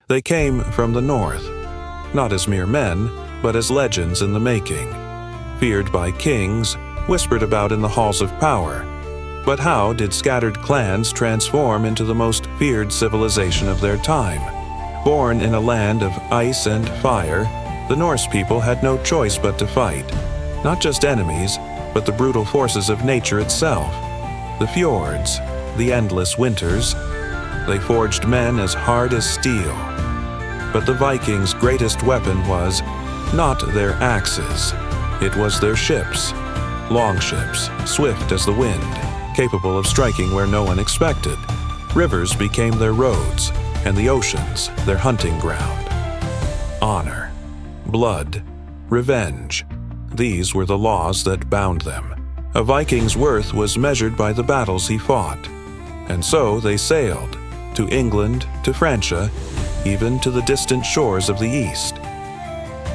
They came from the north, not as mere men, but as legends in the making, feared by kings, whispered about in the halls of power. But how did scattered clans transform into the most feared civilization of their time? Born in a land of ice and fire, the Norse people had no choice but to fight, not just enemies, but the brutal forces of nature itself. The fjords, the endless winters, they forged men as hard as steel. But the Vikings' greatest weapon was not their axes. It was their ships, longships, swift as the wind, capable of striking where no one expected. Rivers became their roads, and the oceans their hunting ground. Honor, blood, revenge, these were the laws that bound them. A Viking's worth was measured by the battles he fought. And so they sailed, to England, to Francia, even to the distant shores of the East.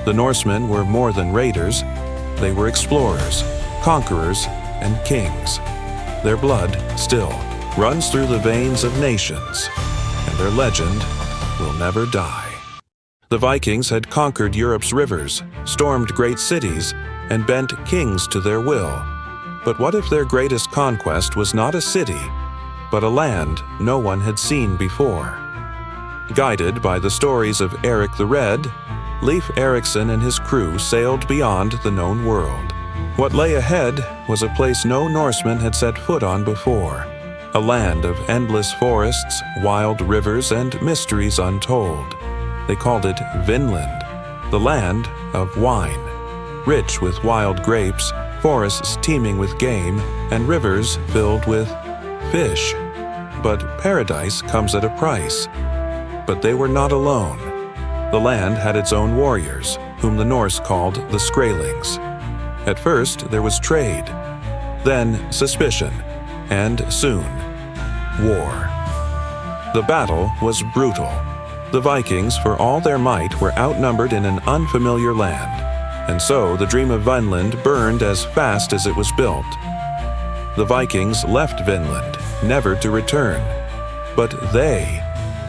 The Norsemen were more than raiders. They were explorers, conquerors, and kings. Their blood still runs through the veins of nations, and their legend will never die. The Vikings had conquered Europe's rivers, stormed great cities, and bent kings to their will. But what if their greatest conquest was not a city, but a land no one had seen before? Guided by the stories of Eric the Red, Leif Erikson and his crew sailed beyond the known world. What lay ahead was a place no Norseman had set foot on before, a land of endless forests, wild rivers, and mysteries untold. They called it Vinland, the land of wine, rich with wild grapes, forests teeming with game, and rivers filled with fish. But paradise comes at a price. But they were not alone. The land had its own warriors, whom the Norse called the Skraelings. At first, there was trade, then suspicion, and soon, war. The battle was brutal. The Vikings, for all their might, were outnumbered in an unfamiliar land, and so the dream of Vinland burned as fast as it was built. The Vikings left Vinland, never to return. But they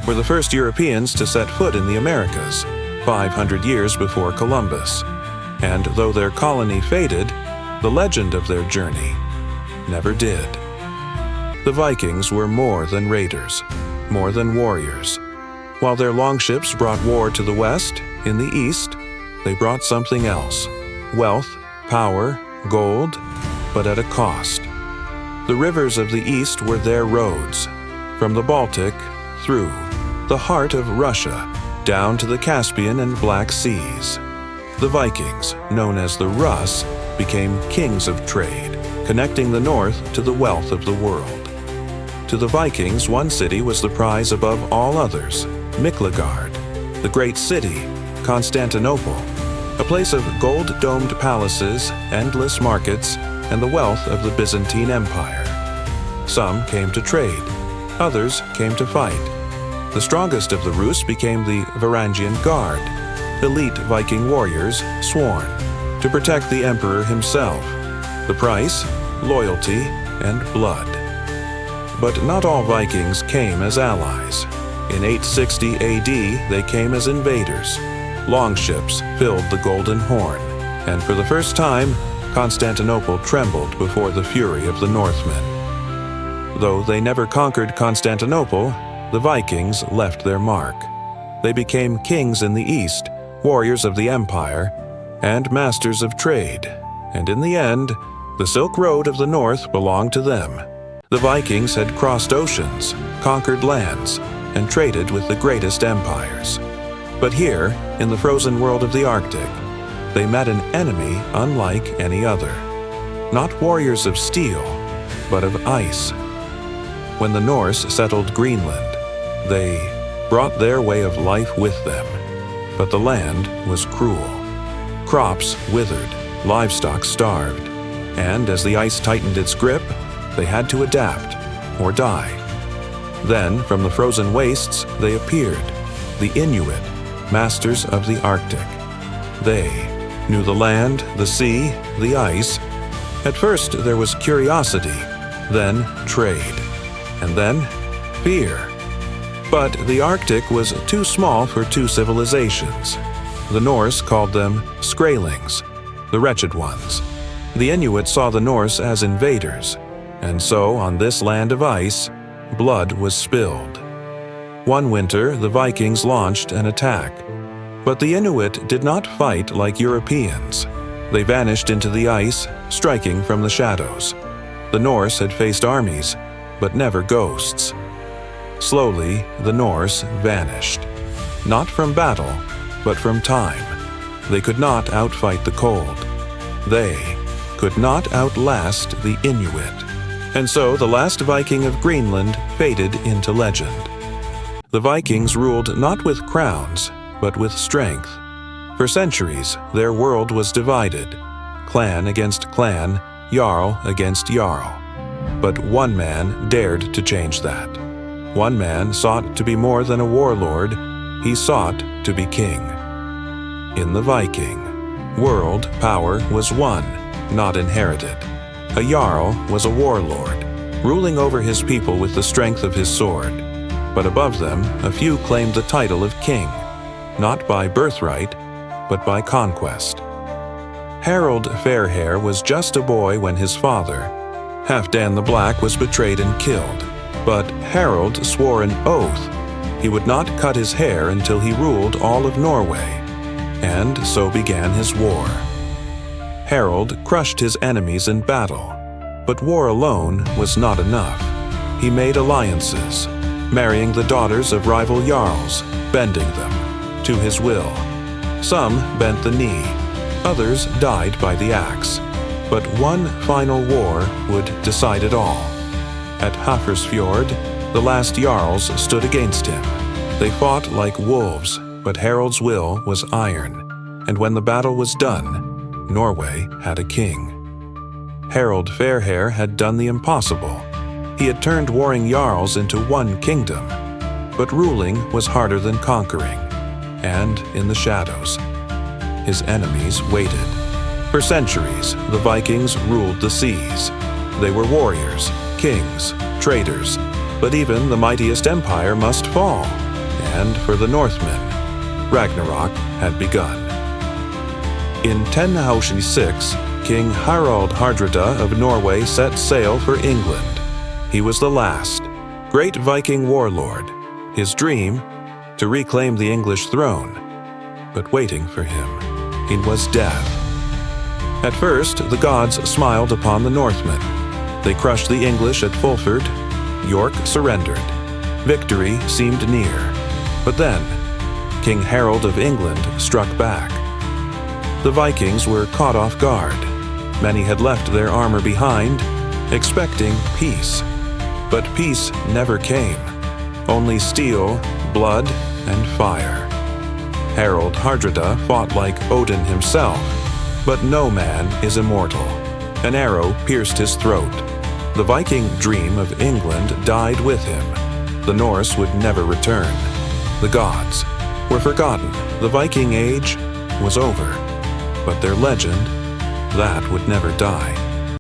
were the first Europeans to set foot in the Americas, 500 years before Columbus. And though their colony faded, the legend of their journey never did. The Vikings were more than raiders, more than warriors. While their longships brought war to the west, in the east, they brought something else: wealth, power, gold, but at a cost. The rivers of the east were their roads, from the Baltic through the heart of Russia, down to the Caspian and Black Seas. The Vikings, known as the Russ, became kings of trade, connecting the north to the wealth of the world. To the Vikings, one city was the prize above all others: Miklagard, the great city, Constantinople, a place of gold-domed palaces, endless markets, and the wealth of the Byzantine Empire. Some came to trade, others came to fight. The strongest of the Rus became the Varangian Guard, elite Viking warriors sworn to protect the emperor himself. The price? Loyalty and blood. But not all Vikings came as allies. In 860 AD, they came as invaders. Longships filled the Golden Horn, and for the first time, Constantinople trembled before the fury of the Northmen. Though they never conquered Constantinople, the Vikings left their mark. They became kings in the east, warriors of the empire, and masters of trade. And in the end, the Silk Road of the North belonged to them. The Vikings had crossed oceans, conquered lands, and traded with the greatest empires. But here, in the frozen world of the Arctic, they met an enemy unlike any other. Not warriors of steel, but of ice. When the Norse settled Greenland, they brought their way of life with them. But the land was cruel. Crops withered, livestock starved, and as the ice tightened its grip, they had to adapt or die. Then, from the frozen wastes, they appeared, the Inuit, masters of the Arctic. They knew the land, the sea, the ice. At first, there was curiosity, then trade, and then fear. But the Arctic was too small for two civilizations. The Norse called them Skraelings, the wretched ones. The Inuit saw the Norse as invaders, and so on this land of ice, blood was spilled. One winter, the Vikings launched an attack. But the Inuit did not fight like Europeans. They vanished into the ice, striking from the shadows. The Norse had faced armies, but never ghosts. Slowly, the Norse vanished. Not from battle, but from time. They could not outfight the cold. They could not outlast the Inuit. And so the last Viking of Greenland faded into legend. The Vikings ruled not with crowns, but with strength. For centuries, their world was divided, clan against clan, Jarl against Jarl. But one man dared to change that. One man sought to be more than a warlord, he sought to be king. In the Viking, world power was won, not inherited. A Jarl was a warlord, ruling over his people with the strength of his sword. But above them, a few claimed the title of king, not by birthright, but by conquest. Harald Fairhair was just a boy when his father, Halfdan the Black, was betrayed and killed. But Harald swore an oath he would not cut his hair until he ruled all of Norway, and so began his war. Harald crushed his enemies in battle, but war alone was not enough. He made alliances, marrying the daughters of rival jarls, bending them to his will. Some bent the knee, others died by the axe. But one final war would decide it all. At Hafrsfjord, the last jarls stood against him. They fought like wolves, but Harald's will was iron, and when the battle was done, Norway had a king. Harald Fairhair had done the impossible. He had turned warring jarls into one kingdom, but ruling was harder than conquering, and in the shadows, his enemies waited. For centuries, the Vikings ruled the seas. They were warriors, kings, traders, but even the mightiest empire must fall, and for the Northmen, Ragnarok had begun. In 1096, King Harald Hardrada of Norway set sail for England. He was the last, great Viking warlord. His dream, to reclaim the English throne. But waiting for him, it was death. At first, the gods smiled upon the Northmen. They crushed the English at Fulford. York surrendered. Victory seemed near. But then, King Harald of England struck back. The Vikings were caught off guard. Many had left their armor behind, expecting peace. But peace never came. Only steel, blood, and fire. Harald Hardrada fought like Odin himself, but no man is immortal. An arrow pierced his throat. The Viking dream of England died with him. The Norse would never return. The gods were forgotten. The Viking age was over. But their legend, that would never die.